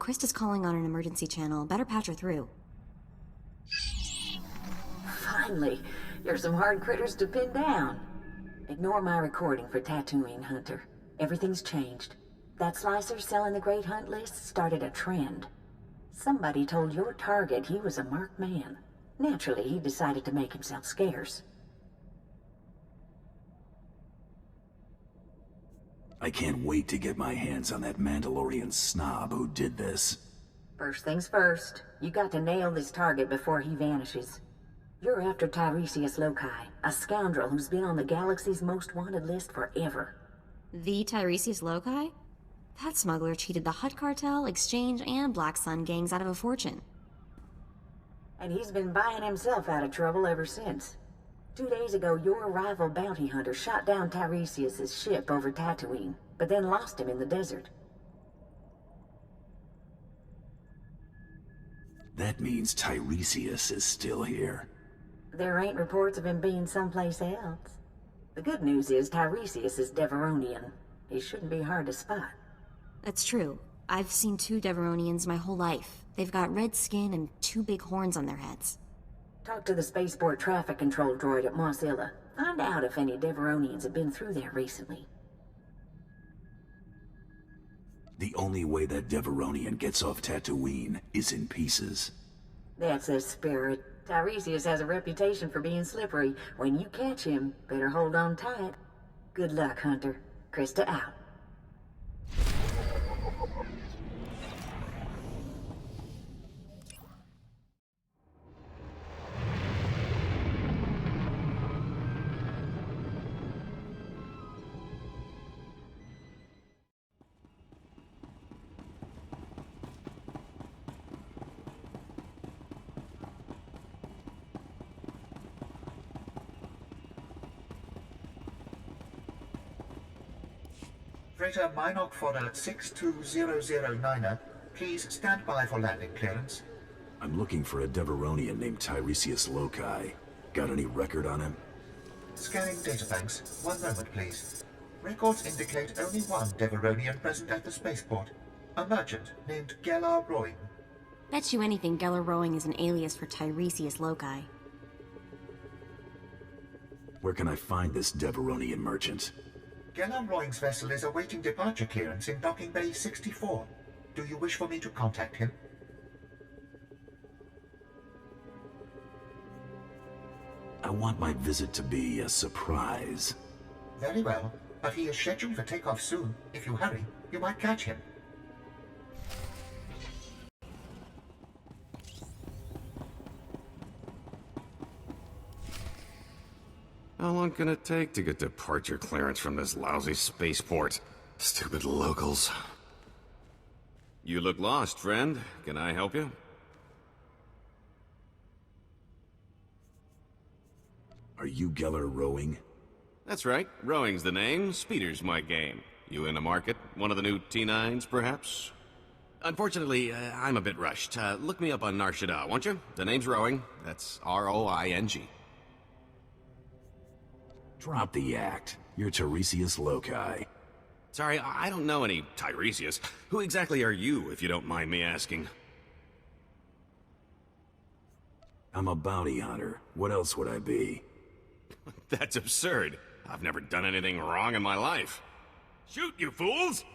Krista's calling on an emergency channel. Better patch her through. Finally, you're some hard critters to pin down. Ignore my recording for Tatooine, Hunter. Everything's changed. That slicer selling the Great Hunt list started a trend. Somebody told your target he was a marked man. Naturally, he decided to make himself scarce. I can't wait to get my hands on that Mandalorian snob who did this. First things first, you got to nail this target before he vanishes. You're after Tyresius Lokai, a scoundrel who's been on the galaxy's most wanted list forever. The Tyresius Lokai? That smuggler cheated the Hutt cartel, Exchange, and Black Sun gangs out of a fortune. And he's been buying himself out of trouble ever since. 2 days ago, your rival bounty hunter shot down Tyresius' ship over Tatooine, but then lost him in the desert. That means Tyresius is still here. There ain't reports of him being someplace else. The good news is Tyresius is Deveronian. He shouldn't be hard to spot. That's true. I've seen 2 Deveronians my whole life. They've got red skin and 2 big horns on their heads. Talk to the spaceport traffic control droid at Mos Illa. Find out if any Deveronians have been through there recently. The only way that Deveronian gets off Tatooine is in pieces. That's the spirit. Tyresius has a reputation for being slippery. When you catch him, better hold on tight. Good luck, Hunter. Krista out. Freighter Minok Fodder 62009er, please stand by for landing clearance. I'm looking for a Deveronian named Tyresius Lokai. Got any record on him? Scanning databanks. 1 moment, please. Records indicate only one Deveronian present at the spaceport. A merchant named Gelar Roing. Bet you anything Geller Rowing is an alias for Tyresius Lokai. Where can I find this Deveronian merchant? Gelar Roing's vessel is awaiting departure clearance in Docking Bay 64. Do you wish for me to contact him? I want my visit to be a surprise. Very well, but he is scheduled for takeoff soon. If you hurry, you might catch him. How long can it take to get departure clearance from this lousy spaceport? Stupid locals. You look lost, friend. Can I help you? Are you Geller Rowing? That's right. Rowing's the name. Speeder's my game. You in the market? One of the new T9s, perhaps? Unfortunately, I'm a bit rushed. Look me up on Nar Shaddaa, won't you? The name's Rowing. That's R-O-I-N-G. Drop the act. You're Tyresius Lokai. Sorry, I don't know any Tyresius. Who exactly are you, if you don't mind me asking? I'm a bounty hunter. What else would I be? That's absurd. I've never done anything wrong in my life. Shoot, you fools!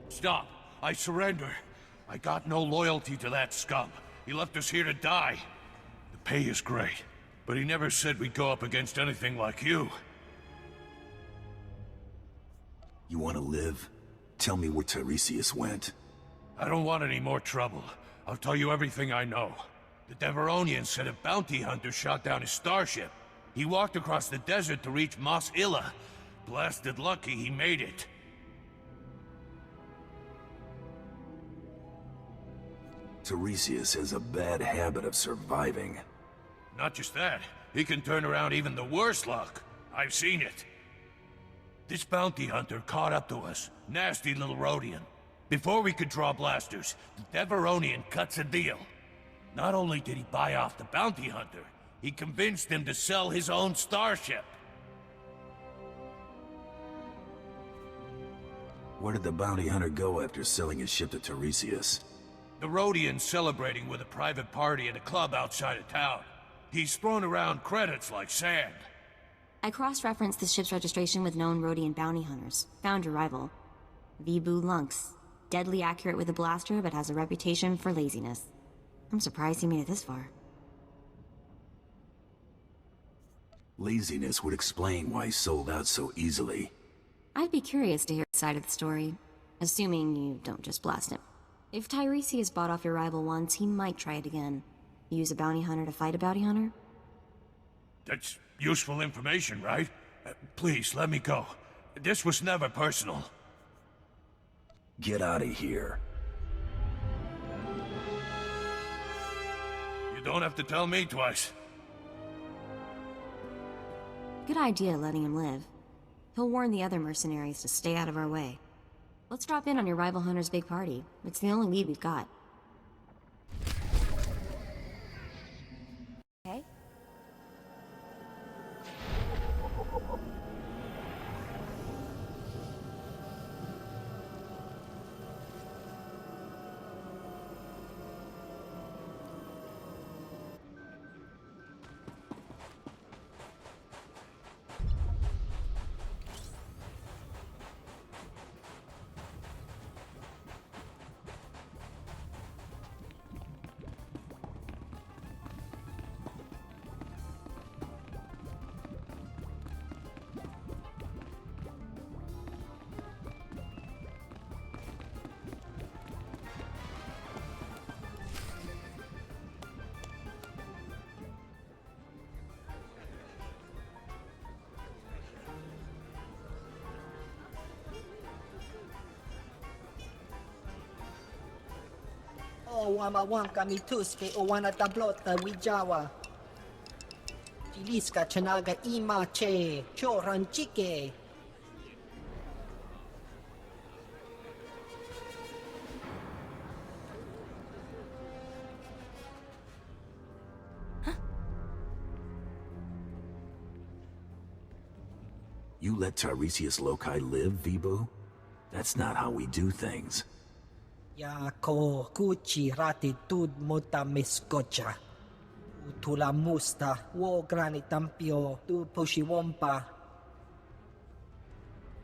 Stop. I surrender. I got no loyalty to that scum. He left us here to die. The pay is great, but he never said we'd go up against anything like you. You want to live? Tell me where Tyresius went. I don't want any more trouble. I'll tell you everything I know. The Deveronian said a bounty hunter shot down his starship. He walked across the desert to reach Mos Illa. Blasted lucky he made it. Tyresius has a bad habit of surviving. Not just that, he can turn around even the worst luck. I've seen it. This bounty hunter caught up to us. Nasty little Rhodian. Before we could draw blasters, the Deveronian cuts a deal. Not only did he buy off the bounty hunter, he convinced him to sell his own starship. Where did the bounty hunter go after selling his ship to Tyresius? The Rhodian's celebrating with a private party at a club outside of town. He's thrown around credits like sand. I cross-referenced the ship's registration with known Rhodian bounty hunters. Found your rival. Vibu Lunx. Deadly accurate with a blaster, but has a reputation for laziness. I'm surprised he made it this far. Laziness would explain why he sold out so easily. I'd be curious to hear his side of the story, assuming you don't just blast him. If Tyresius bought off your rival once, he might try it again. Use a bounty hunter to fight a bounty hunter? That's useful information, right? Please, let me go. This was never personal. Get out of here. You don't have to tell me twice. Good idea letting him live. He'll warn the other mercenaries to stay out of our way. Let's drop in on your rival hunter's big party. It's the only lead we've got. Okay? Wamawang kami tuske o wana tablota wijawa. Chiliska chanaga ima che, choran chike. You let Tyresius Lokai live, Vibu? That's not how we do things. Ya ko kuchi rati tud mota meskocha. Utula musta wo grani tampio tu pushiwompa.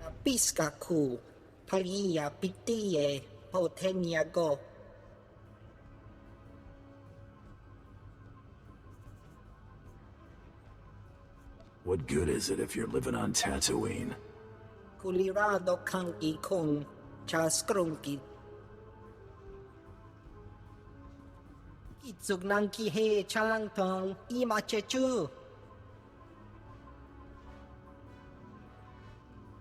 Napiska ku paliya pitiye potenia go. What good is it if you're living on Tatooine? Kulirado kangi kong chaskrunki. Itsug nang kihe chalangtong ima chechu.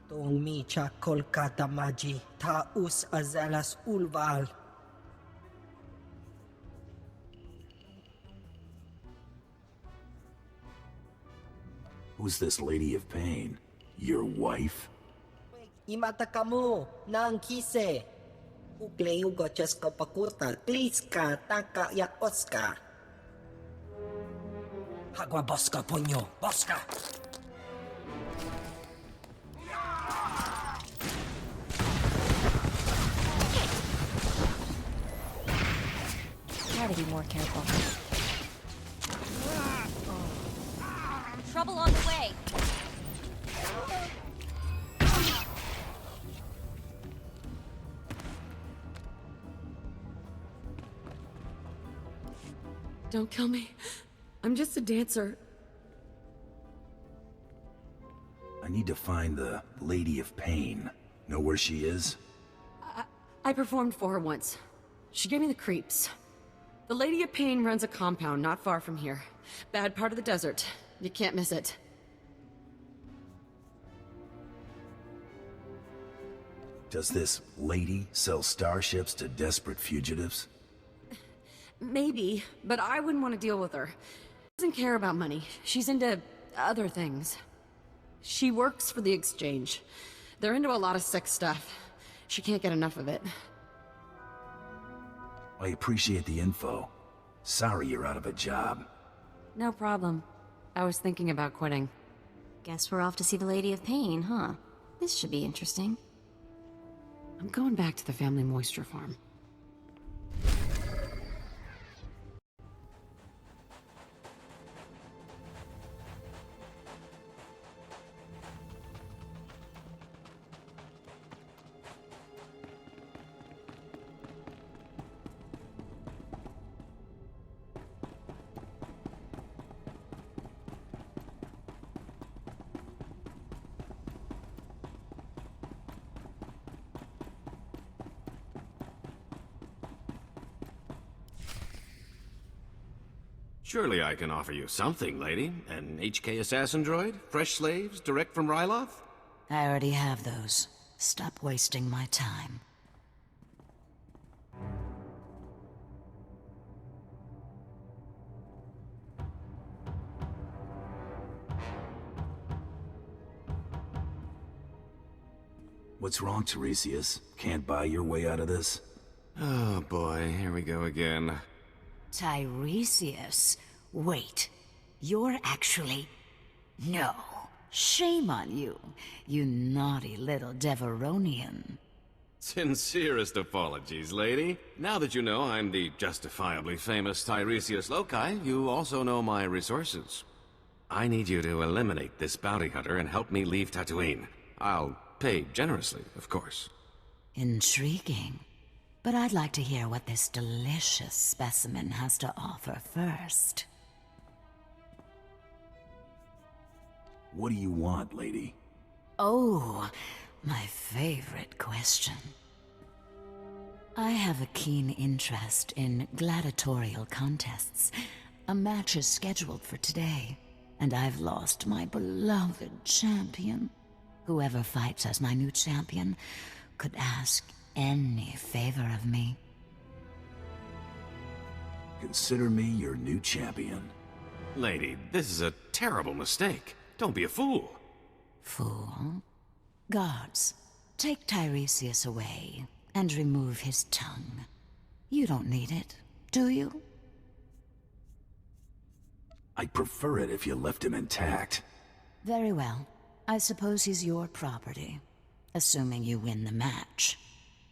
Tong mi cha Kolkata maji ta us azalas ulval. Who's this Lady of Pain? Your wife? Imata kamu nang kise. Ukleu goches kapakurta kliska taka ya oska. Hagwa boska ponyo, boska. Try to be more careful. Trouble on the way. Don't kill me. I'm just a dancer. I need to find the Lady of Pain. Know where she is? I performed for her once. She gave me the creeps. The Lady of Pain runs a compound not far from here. Bad part of the desert. You can't miss it. Does this lady sell starships to desperate fugitives? Maybe, but I wouldn't want to deal with her. She doesn't care about money. She's into other things. She works for the Exchange. They're into a lot of sex stuff. She can't get enough of it. I appreciate the info. Sorry you're out of a job. No problem. I was thinking about quitting. Guess we're off to see the Lady of Pain, huh? This should be interesting. I'm going back to the family moisture farm. Surely I can offer you something, lady. An HK assassin droid? Fresh slaves, direct from Ryloth? I already have those. Stop wasting my time. What's wrong, Tyresius? Can't buy your way out of this? Oh boy, here we go again. Tyresius, wait. You're actually... No. Shame on you, you naughty little Deveronian. Sincerest apologies, lady. Now that you know I'm the justifiably famous Tyresius Lokai, you also know my resources. I need you to eliminate this bounty hunter and help me leave Tatooine. I'll pay generously, of course. Intriguing. But I'd like to hear what this delicious specimen has to offer first. What do you want, lady? Oh, my favorite question. I have a keen interest in gladiatorial contests. A match is scheduled for today, and I've lost my beloved champion. Whoever fights as my new champion could ask any favor of me. Consider me your new champion. Lady, this is a terrible mistake. Don't be a fool. Fool? Guards, take Tyresius away and remove his tongue. You don't need it, do you? I'd prefer it if you left him intact. Very well. I suppose he's your property, assuming you win the match.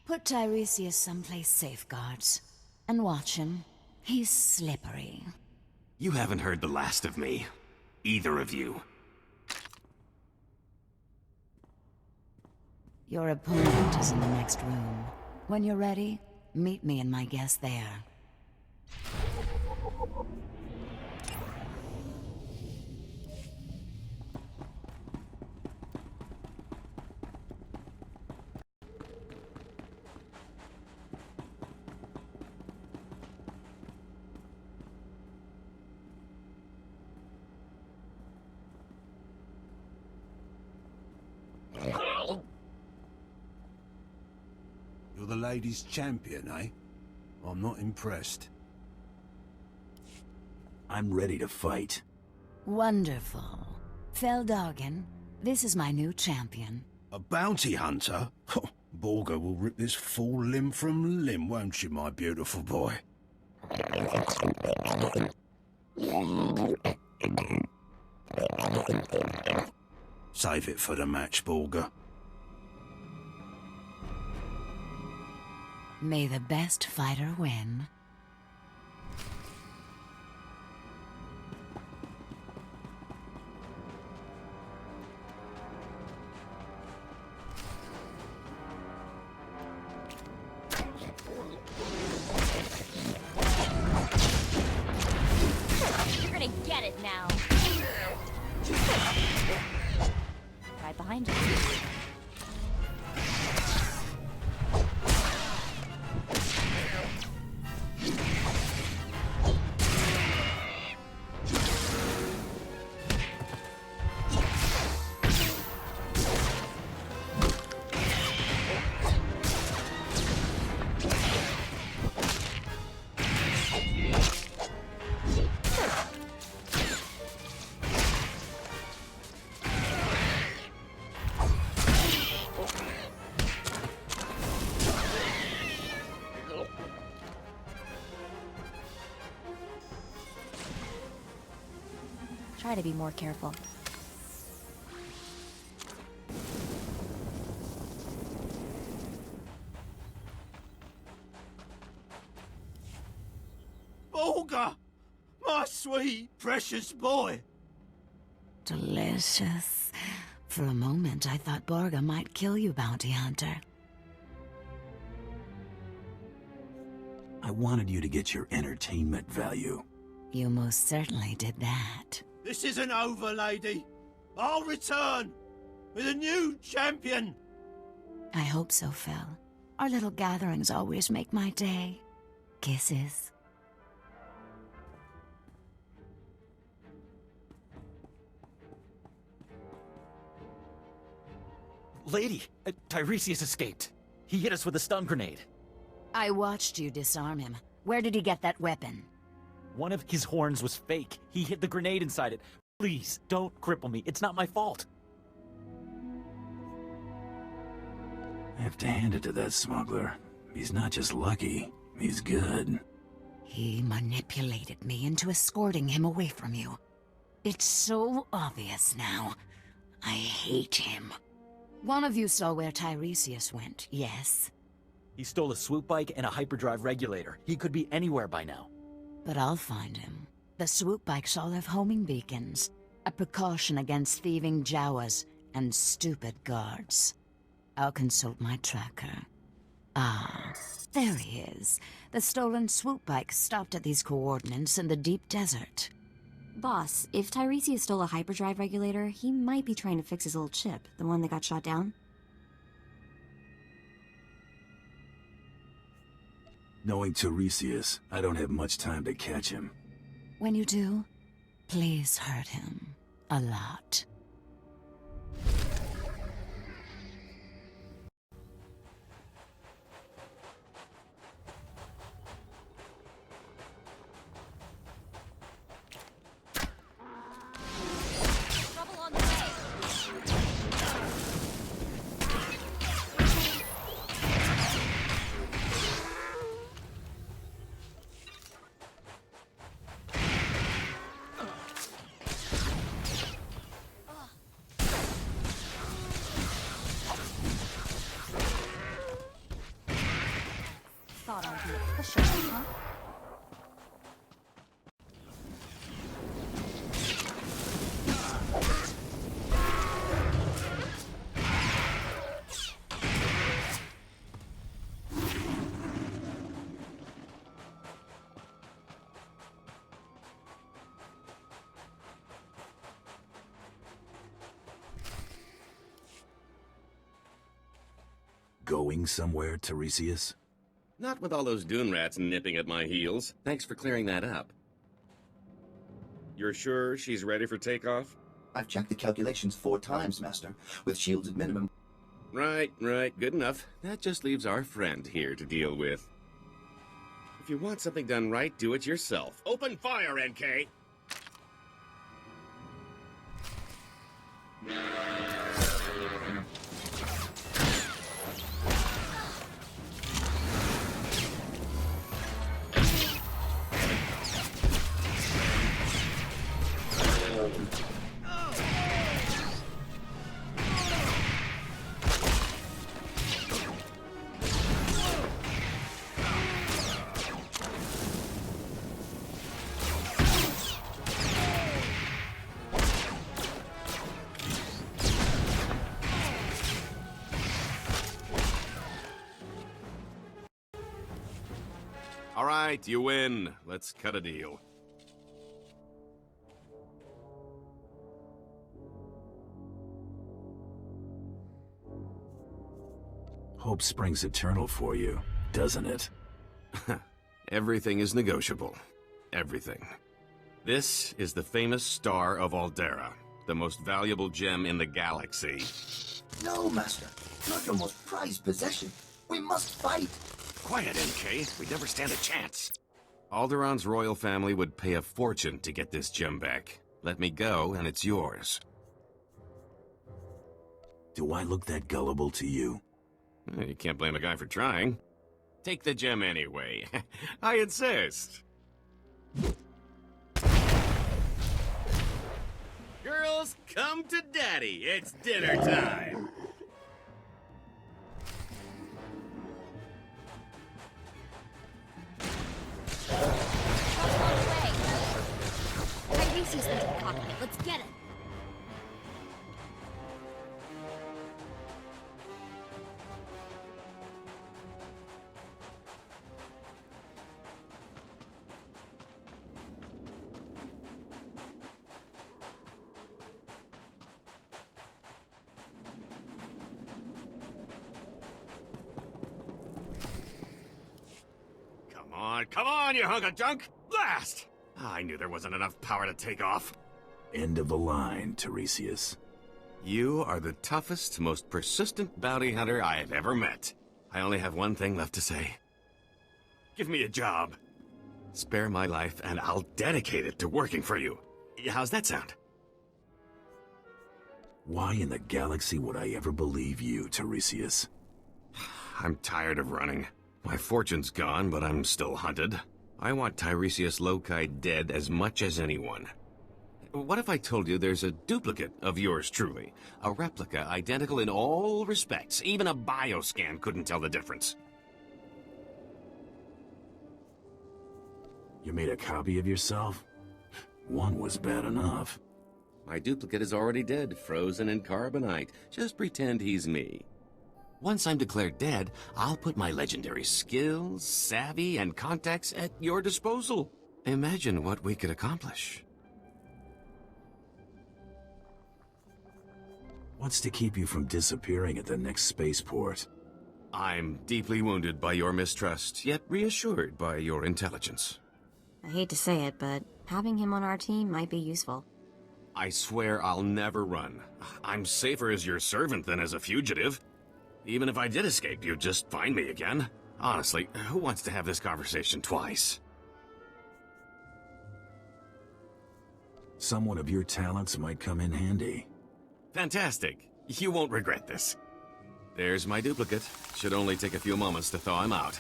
Put Tyresius someplace safe, guards, and watch him. He's slippery. You haven't heard the last of me. Either of you. Your opponent is in the next room. When you're ready, meet me and my guest there. You're the ladies' champion, eh? I'm not impressed. I'm ready to fight. Wonderful. Feldhagen, this is my new champion. A bounty hunter? Borga will rip this fool limb from limb, won't you, my beautiful boy? Save it for the match, Borga. May the best fighter win. You're gonna get it now. Right behind you. try to be more careful. Olga! My sweet, precious boy! Delicious. For a moment, I thought Borga might kill you, bounty hunter. I wanted you to get your entertainment value. You most certainly did that. This isn't over, lady. I'll return with a new champion. I hope so, Phil. Our little gatherings always make my day. Kisses. Lady, Tyresius escaped. He hit us with a stun grenade. I watched you disarm him. Where did he get that weapon? One of his horns was fake. He hid the grenade inside it. Please, don't cripple me. It's not my fault. I have to hand it to that smuggler. He's not just lucky, he's good. He manipulated me into escorting him away from you. It's so obvious now. I hate him. One of you saw where Tyresius went, yes? He stole a swoop bike and a hyperdrive regulator. He could be anywhere by now. But I'll find him. The swoop bikes all have homing beacons. A precaution against thieving Jawas and stupid guards. I'll consult my tracker. Ah, there he is. The stolen swoop bike stopped at these coordinates in the deep desert. Boss, if Tyresius stole a hyperdrive regulator, he might be trying to fix his old ship, the one that got shot down. Knowing Tyresius, I don't have much time to catch him. When you do, please hurt him. A lot. Thought I'd be a pusher, huh? Going somewhere, Tyresius? Not with all those dune rats nipping at my heels. Thanks for clearing that up. You're sure she's ready for takeoff? I've checked the calculations 4 times, Master, with shields at minimum. Right. Good enough. That just leaves our friend here to deal with. If you want something done right, do it yourself. Open fire, NK! All right, you win. Let's cut a deal. Hope springs eternal for you, doesn't it? Everything is negotiable. Everything. This is the famous Star of Aldera, the most valuable gem in the galaxy. No, Master. Not your most prized possession. We must fight. Quiet, NK. We'd never stand a chance. Alderaa's royal family would pay a fortune to get this gem back. Let me go, and it's yours. Do I look that gullible to you? You can't blame a guy for trying. Take the gem anyway. I insist. Girls, come to daddy. It's dinner time. Tyresius into the cockpit. Let's get it. Come on, you hunk of junk! Blast! I knew there wasn't enough power to take off. End of the line, Tyresius. You are the toughest, most persistent bounty hunter I have ever met. I only have one thing left to say. Give me a job. Spare my life, and I'll dedicate it to working for you. How's that sound? Why in the galaxy would I ever believe you, Tyresius? I'm tired of running. My fortune's gone, but I'm still hunted. I want Tyresius Lokai dead as much as anyone. What if I told you there's a duplicate of yours truly? A replica identical in all respects. Even a bioscan couldn't tell the difference. You made a copy of yourself? One was bad enough. My duplicate is already dead, frozen in carbonite. Just pretend he's me. Once I'm declared dead, I'll put my legendary skills, savvy, and contacts at your disposal. Imagine what we could accomplish. What's to keep you from disappearing at the next spaceport? I'm deeply wounded by your mistrust, yet reassured by your intelligence. I hate to say it, but having him on our team might be useful. I swear I'll never run. I'm safer as your servant than as a fugitive. Even if I did escape, you'd just find me again. Honestly, who wants to have this conversation twice? Someone of your talents might come in handy. Fantastic. You won't regret this. There's my duplicate. Should only take a few moments to thaw him out.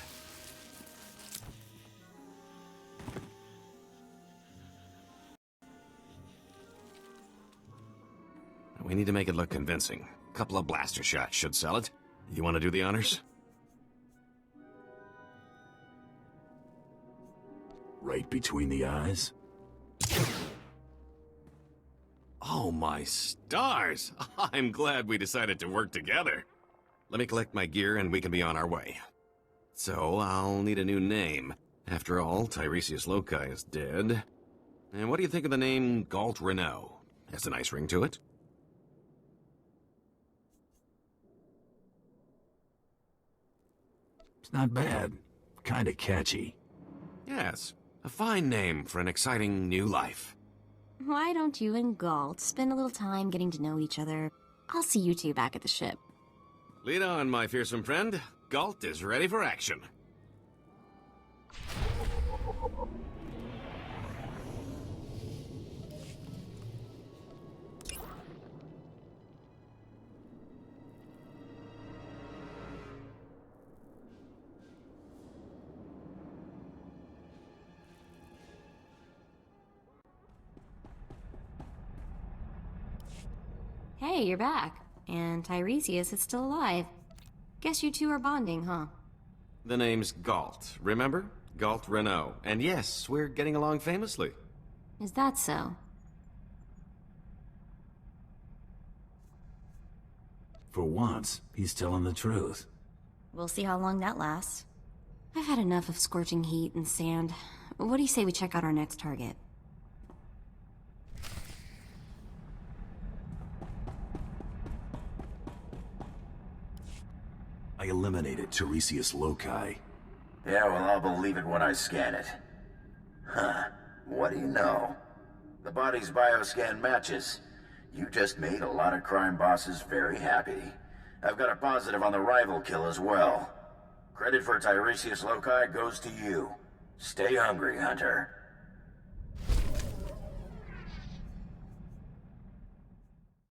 We need to make it look convincing. A couple of blaster shots should sell it. You want to do the honors? Right between the eyes? Oh my stars! I'm glad we decided to work together. Let me collect my gear and we can be on our way. So, I'll need a new name. After all, Tyresius Lokai is dead. And what do you think of the name Galt Renault? Has a nice ring to it. It's not bad. Kinda catchy. Yes, a fine name for an exciting new life. Why don't you and Galt spend a little time getting to know each other? I'll see you two back at the ship. Lead on, my fearsome friend. Galt is ready for action. Hey, you're back. And Tyresius is still alive. Guess you two are bonding, huh? The name's Galt, remember? Galt Renault. And yes, we're getting along famously. Is that so? For once, he's telling the truth. We'll see how long that lasts. I've had enough of scorching heat and sand. What do you say we check out our next target? I eliminated Tyresius Lokai. Yeah, well, I'll believe it when I scan it. Huh. What do you know? The body's bioscan matches. You just made a lot of crime bosses very happy. I've got a positive on the rival kill as well. Credit for Tyresius Lokai goes to you. Stay hungry, Hunter.